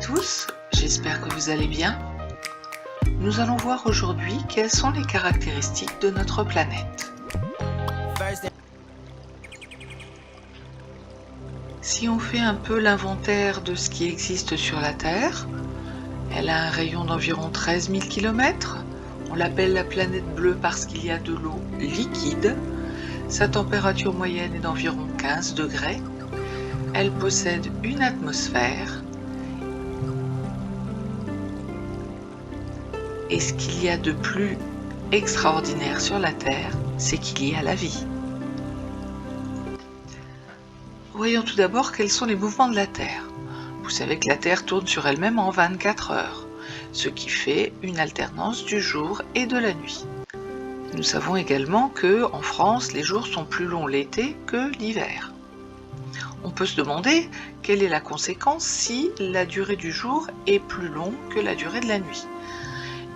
tous, j'espère que vous allez bien. Nous allons voir aujourd'hui quelles sont les caractéristiques de notre planète. Si on fait un peu l'inventaire de ce qui existe sur la Terre, elle a un rayon d'environ 13 000 km. On l'appelle la planète bleue parce qu'il y a de l'eau liquide. Sa température moyenne est d'environ 15 degrés. Elle possède une atmosphère. Et ce qu'il y a de plus extraordinaire sur la Terre, c'est qu'il y a la vie. Voyons tout d'abord quels sont les mouvements de la Terre. Vous savez que la Terre tourne sur elle-même en 24 heures, ce qui fait une alternance du jour et de la nuit. Nous savons également que, en France, les jours sont plus longs l'été que l'hiver. On peut se demander quelle est la conséquence si la durée du jour est plus longue que la durée de la nuit.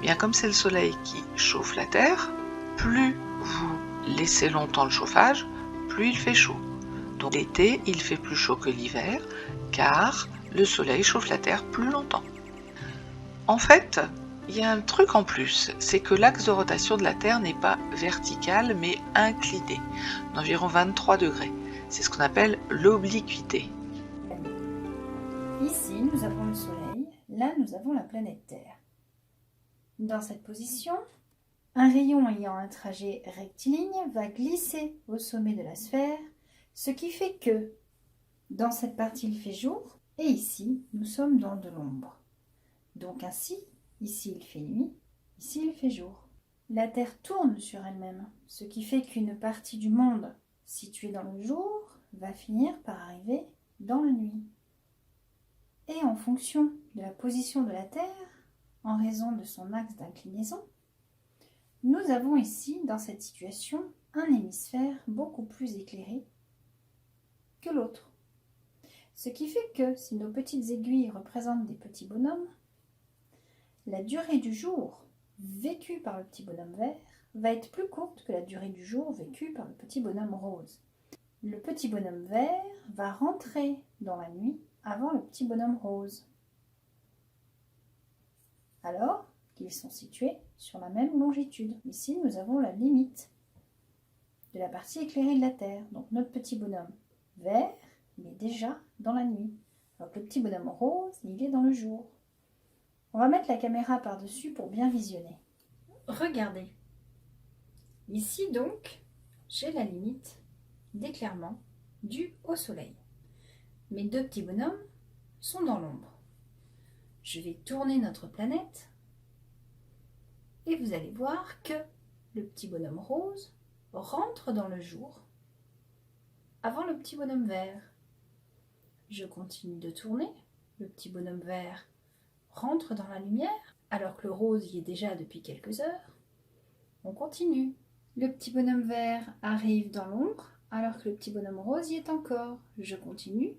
Bien, comme c'est le soleil qui chauffe la Terre, plus vous laissez longtemps le chauffage, plus il fait chaud. Donc l'été, il fait plus chaud que l'hiver, car le soleil chauffe la Terre plus longtemps. En fait, il y a un truc en plus, c'est que l'axe de rotation de la Terre n'est pas vertical, mais incliné, d'environ 23 degrés. C'est ce qu'on appelle l'obliquité. Ici, nous avons le Soleil, là, nous avons la planète Terre. Dans cette position, un rayon ayant un trajet rectiligne va glisser au sommet de la sphère, ce qui fait que, dans cette partie, il fait jour, et ici, nous sommes dans de l'ombre. Donc ainsi, ici, il fait nuit, ici, il fait jour. La Terre tourne sur elle-même, ce qui fait qu'une partie du monde située dans le jour va finir par arriver dans la nuit. Et en fonction de la position de la Terre, en raison de son axe d'inclinaison, nous avons ici, dans cette situation, un hémisphère beaucoup plus éclairé que l'autre. Ce qui fait que, si nos petites aiguilles représentent des petits bonhommes, la durée du jour vécue par le petit bonhomme vert va être plus courte que la durée du jour vécue par le petit bonhomme rose. Le petit bonhomme vert va rentrer dans la nuit avant le petit bonhomme rose, alors qu'ils sont situés sur la même longitude. Ici, nous avons la limite de la partie éclairée de la Terre. Donc notre petit bonhomme vert, il est déjà dans la nuit, alors que le petit bonhomme rose, il est dans le jour. On va mettre la caméra par-dessus pour bien visionner. Regardez. Ici donc, j'ai la limite d'éclairement due au soleil. Mes deux petits bonhommes sont dans l'ombre. Je vais tourner notre planète et vous allez voir que le petit bonhomme rose rentre dans le jour avant le petit bonhomme vert. Je continue de tourner, le petit bonhomme vert rentre dans la lumière alors que le rose y est déjà depuis quelques heures. On continue. Le petit bonhomme vert arrive dans l'ombre alors que le petit bonhomme rose y est encore. Je continue.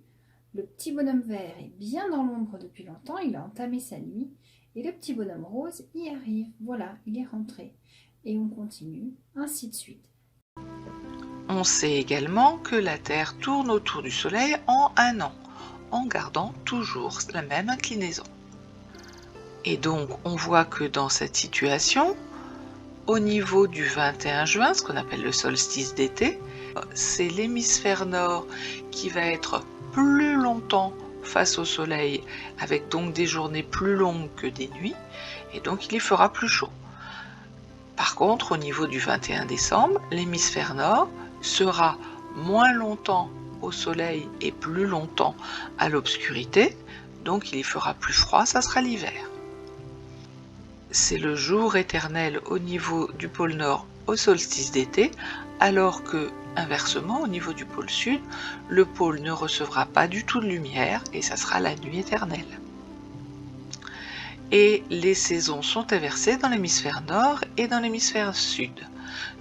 Le petit bonhomme vert est bien dans l'ombre depuis longtemps, il a entamé sa nuit, et le petit bonhomme rose y arrive. Voilà, il est rentré. Et on continue, ainsi de suite. On sait également que la Terre tourne autour du Soleil en un an, en gardant toujours la même inclinaison. Et donc, on voit que dans cette situation, au niveau du 21 juin, ce qu'on appelle le solstice d'été, c'est l'hémisphère nord qui va être plus longtemps face au soleil, avec donc des journées plus longues que des nuits, et donc il y fera plus chaud. Par contre, au niveau du 21 décembre, l'hémisphère nord sera moins longtemps au soleil et plus longtemps à l'obscurité, donc il y fera plus froid, ça sera l'hiver. C'est le jour éternel au niveau du pôle nord au solstice d'été, alors que, inversement, au niveau du pôle sud, le pôle ne recevra pas du tout de lumière et ça sera la nuit éternelle. Et les saisons sont inversées dans l'hémisphère nord et dans l'hémisphère sud.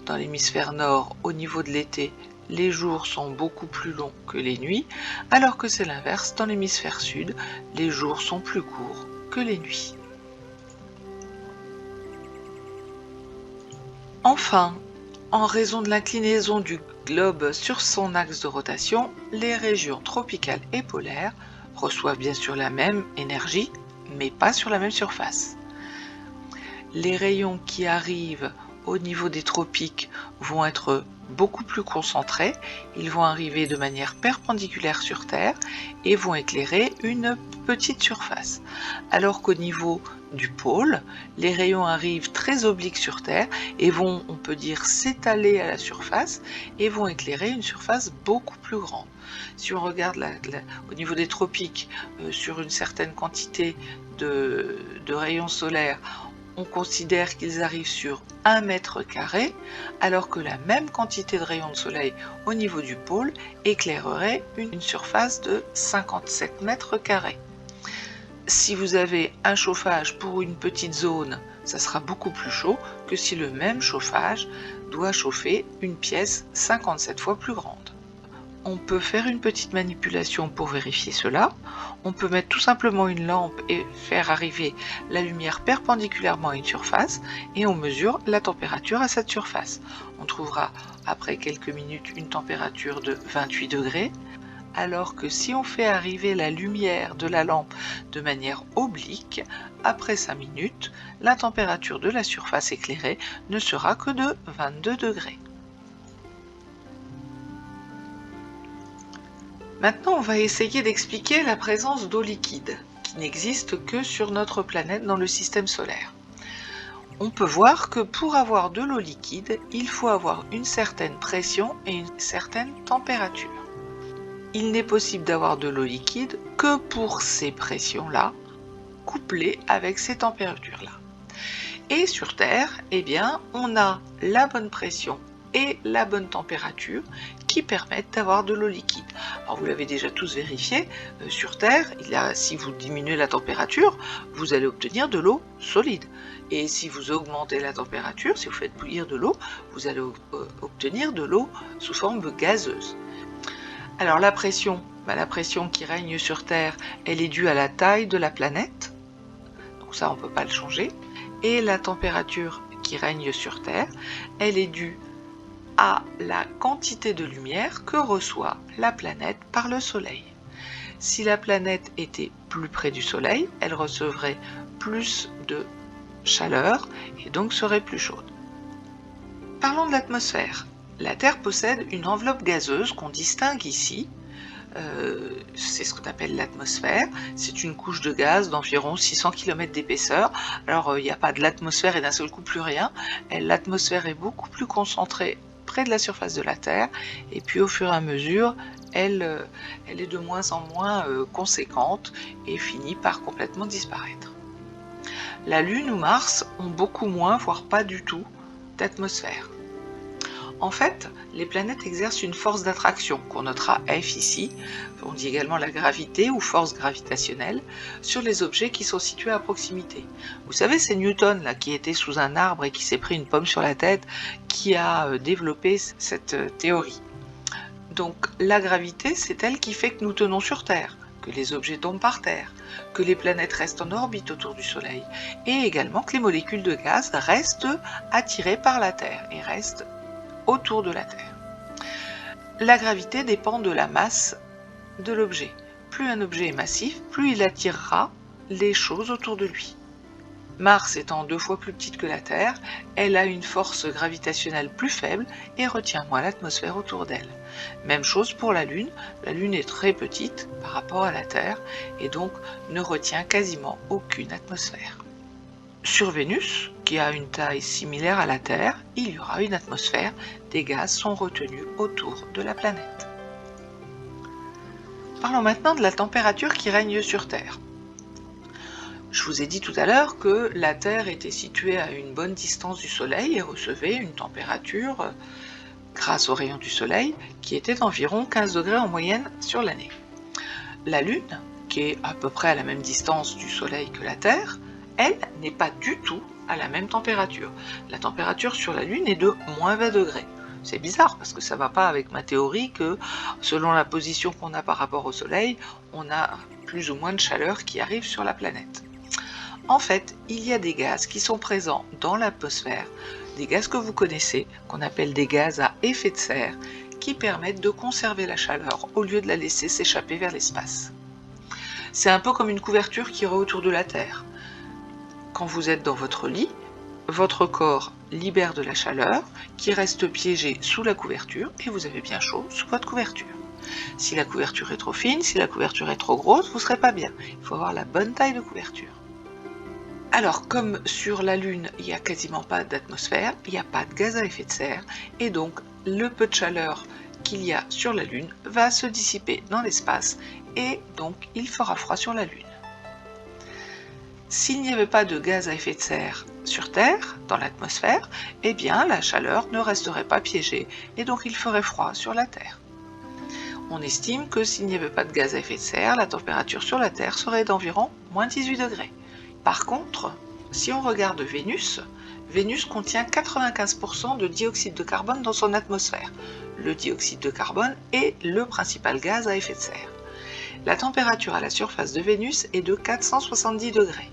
Dans l'hémisphère nord, au niveau de l'été, les jours sont beaucoup plus longs que les nuits, alors que c'est l'inverse dans l'hémisphère sud, les jours sont plus courts que les nuits. Enfin, en raison de l'inclinaison du globe sur son axe de rotation, les régions tropicales et polaires reçoivent bien sûr la même énergie, mais pas sur la même surface. Les rayons qui arrivent au niveau des tropiques vont être beaucoup plus concentrés, ils vont arriver de manière perpendiculaire sur Terre et vont éclairer une petite surface. Alors qu'au niveau du pôle, les rayons arrivent très obliques sur Terre et vont, on peut dire, s'étaler à la surface et vont éclairer une surface beaucoup plus grande. Si on regarde au niveau des tropiques, sur une certaine quantité de rayons solaires, on considère qu'ils arrivent sur 1 mètre carré, alors que la même quantité de rayons de soleil au niveau du pôle éclairerait une surface de 57 mètres carrés. Si vous avez un chauffage pour une petite zone, ça sera beaucoup plus chaud que si le même chauffage doit chauffer une pièce 57 fois plus grande. On peut faire une petite manipulation pour vérifier cela. On peut mettre tout simplement une lampe et faire arriver la lumière perpendiculairement à une surface et on mesure la température à cette surface. On trouvera après quelques minutes une température de 28 degrés, alors que si on fait arriver la lumière de la lampe de manière oblique, après 5 minutes, la température de la surface éclairée ne sera que de 22 degrés. Maintenant, on va essayer d'expliquer la présence d'eau liquide, qui n'existe que sur notre planète dans le système solaire. On peut voir que pour avoir de l'eau liquide, il faut avoir une certaine pression et une certaine température. Il n'est possible d'avoir de l'eau liquide que pour ces pressions-là, couplées avec ces températures-là. Et sur Terre, eh bien, on a la bonne pression et la bonne température qui permettent d'avoir de l'eau liquide. Alors vous l'avez déjà tous vérifié, sur Terre, si vous diminuez la température, vous allez obtenir de l'eau solide. Et si vous augmentez la température, si vous faites bouillir de l'eau, vous allez obtenir de l'eau sous forme gazeuse. Alors la pression qui règne sur Terre, elle est due à la taille de la planète, donc ça on ne peut pas le changer. Et la température qui règne sur Terre, elle est due à la quantité de lumière que reçoit la planète par le Soleil. Si la planète était plus près du Soleil, elle recevrait plus de chaleur et donc serait plus chaude. Parlons de l'atmosphère. La Terre possède une enveloppe gazeuse qu'on distingue ici. C'est ce qu'on appelle l'atmosphère. C'est une couche de gaz d'environ 600 km d'épaisseur. Alors il n'y a pas de l'atmosphère et d'un seul coup plus rien. L'atmosphère est beaucoup plus concentrée près de la surface de la Terre et puis au fur et à mesure elle est de moins en moins conséquente et finit par complètement disparaître. La Lune ou Mars ont beaucoup moins, voire pas du tout, d'atmosphère. En fait, les planètes exercent une force d'attraction, qu'on notera F ici, on dit également la gravité ou force gravitationnelle, sur les objets qui sont situés à proximité. Vous savez, c'est Newton là, qui était sous un arbre et qui s'est pris une pomme sur la tête, qui a développé cette théorie. Donc la gravité, c'est elle qui fait que nous tenons sur Terre, que les objets tombent par terre, que les planètes restent en orbite autour du Soleil, et également que les molécules de gaz restent attirées par la Terre et restent autour de la Terre. La gravité dépend de la masse de l'objet. Plus un objet est massif, plus il attirera les choses autour de lui. Mars étant 2 fois plus petite que la Terre, elle a une force gravitationnelle plus faible et retient moins l'atmosphère autour d'elle. Même chose pour la Lune est très petite par rapport à la Terre et donc ne retient quasiment aucune atmosphère. Sur Vénus, qui a une taille similaire à la Terre, il y aura une atmosphère, des gaz sont retenus autour de la planète. Parlons maintenant de la température qui règne sur Terre. Je vous ai dit tout à l'heure que la Terre était située à une bonne distance du Soleil et recevait une température, grâce aux rayons du Soleil, qui était d'environ 15 degrés en moyenne sur l'année. La Lune, qui est à peu près à la même distance du Soleil que la Terre, elle n'est pas du tout à la même température. La température sur la Lune est de moins 20 degrés. C'est bizarre parce que ça ne va pas avec ma théorie que selon la position qu'on a par rapport au Soleil, on a plus ou moins de chaleur qui arrive sur la planète. En fait, il y a des gaz qui sont présents dans l'atmosphère, des gaz que vous connaissez, qu'on appelle des gaz à effet de serre, qui permettent de conserver la chaleur au lieu de la laisser s'échapper vers l'espace. C'est un peu comme une couverture qui est autour de la Terre. Quand vous êtes dans votre lit, votre corps libère de la chaleur qui reste piégée sous la couverture et vous avez bien chaud sous votre couverture. Si la couverture est trop fine, si la couverture est trop grosse, vous ne serez pas bien. Il faut avoir la bonne taille de couverture. Alors, comme sur la Lune, il n'y a quasiment pas d'atmosphère, il n'y a pas de gaz à effet de serre, et donc le peu de chaleur qu'il y a sur la Lune va se dissiper dans l'espace, et donc il fera froid sur la Lune. S'il n'y avait pas de gaz à effet de serre sur Terre, dans l'atmosphère, eh bien la chaleur ne resterait pas piégée, et donc il ferait froid sur la Terre. On estime que s'il n'y avait pas de gaz à effet de serre, la température sur la Terre serait d'environ moins 18 degrés. Par contre, si on regarde Vénus, Vénus contient 95% de dioxyde de carbone dans son atmosphère. Le dioxyde de carbone est le principal gaz à effet de serre. La température à la surface de Vénus est de 470 degrés.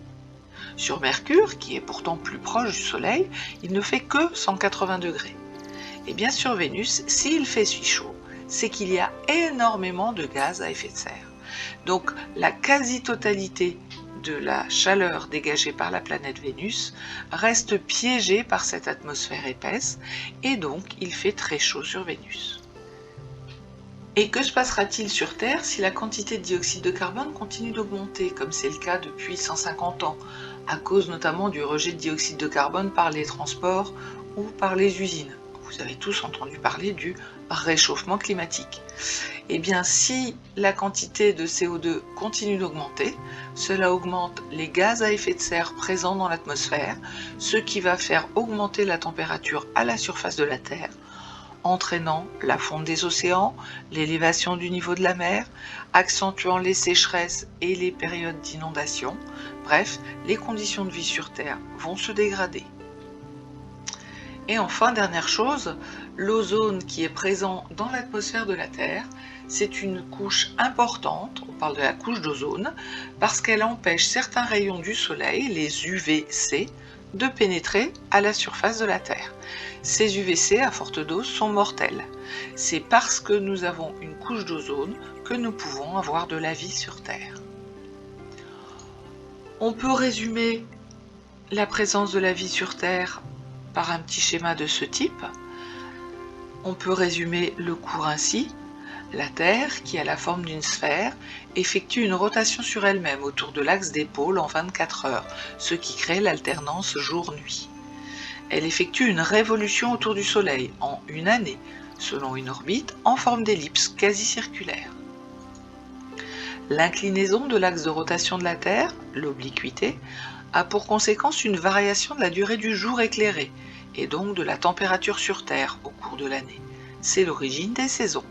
Sur Mercure, qui est pourtant plus proche du Soleil, il ne fait que 180 degrés. Et bien sur Vénus, s'il fait si chaud, c'est qu'il y a énormément de gaz à effet de serre. Donc la quasi-totalité de la chaleur dégagée par la planète Vénus reste piégée par cette atmosphère épaisse et donc il fait très chaud sur Vénus. Et que se passera-t-il sur Terre si la quantité de dioxyde de carbone continue d'augmenter, comme c'est le cas depuis 150 ans, à cause notamment du rejet de dioxyde de carbone par les transports ou par les usines? Vous avez tous entendu parler du réchauffement climatique. Eh bien, si la quantité de CO2 continue d'augmenter, cela augmente les gaz à effet de serre présents dans l'atmosphère, ce qui va faire augmenter la température à la surface de la Terre, entraînant la fonte des océans, l'élévation du niveau de la mer, accentuant les sécheresses et les périodes d'inondation. Bref, les conditions de vie sur Terre vont se dégrader. Et enfin, dernière chose, l'ozone qui est présent dans l'atmosphère de la Terre, c'est une couche importante, on parle de la couche d'ozone, parce qu'elle empêche certains rayons du Soleil, les UVC, de pénétrer à la surface de la Terre. Ces UVC à forte dose sont mortels. C'est parce que nous avons une couche d'ozone que nous pouvons avoir de la vie sur Terre. On peut résumer la présence de la vie sur Terre par un petit schéma de ce type. On peut résumer le cours ainsi. La Terre, qui a la forme d'une sphère, effectue une rotation sur elle-même autour de l'axe des pôles en 24 heures, ce qui crée l'alternance jour-nuit. Elle effectue une révolution autour du Soleil en une année, selon une orbite en forme d'ellipse quasi circulaire. L'inclinaison de l'axe de rotation de la Terre, l'obliquité, a pour conséquence une variation de la durée du jour éclairé, et donc de la température sur Terre au cours de l'année. C'est l'origine des saisons.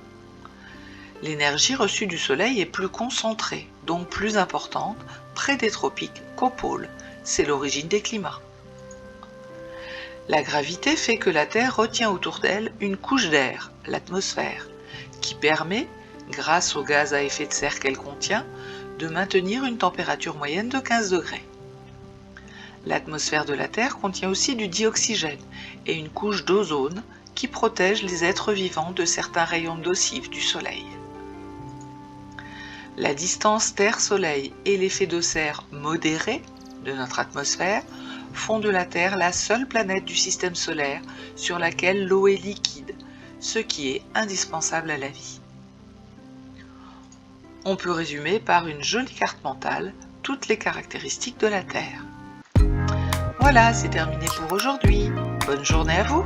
L'énergie reçue du Soleil est plus concentrée, donc plus importante, près des tropiques qu'au pôle. C'est l'origine des climats. La gravité fait que la Terre retient autour d'elle une couche d'air, l'atmosphère, qui permet, grâce au gaz à effet de serre qu'elle contient, de maintenir une température moyenne de 15 degrés. L'atmosphère de la Terre contient aussi du dioxygène et une couche d'ozone qui protège les êtres vivants de certains rayons nocifs du Soleil. La distance Terre-Soleil et l'effet de serre modéré de notre atmosphère font de la Terre la seule planète du système solaire sur laquelle l'eau est liquide, ce qui est indispensable à la vie. On peut résumer par une jolie carte mentale toutes les caractéristiques de la Terre. Voilà, c'est terminé pour aujourd'hui. Bonne journée à vous!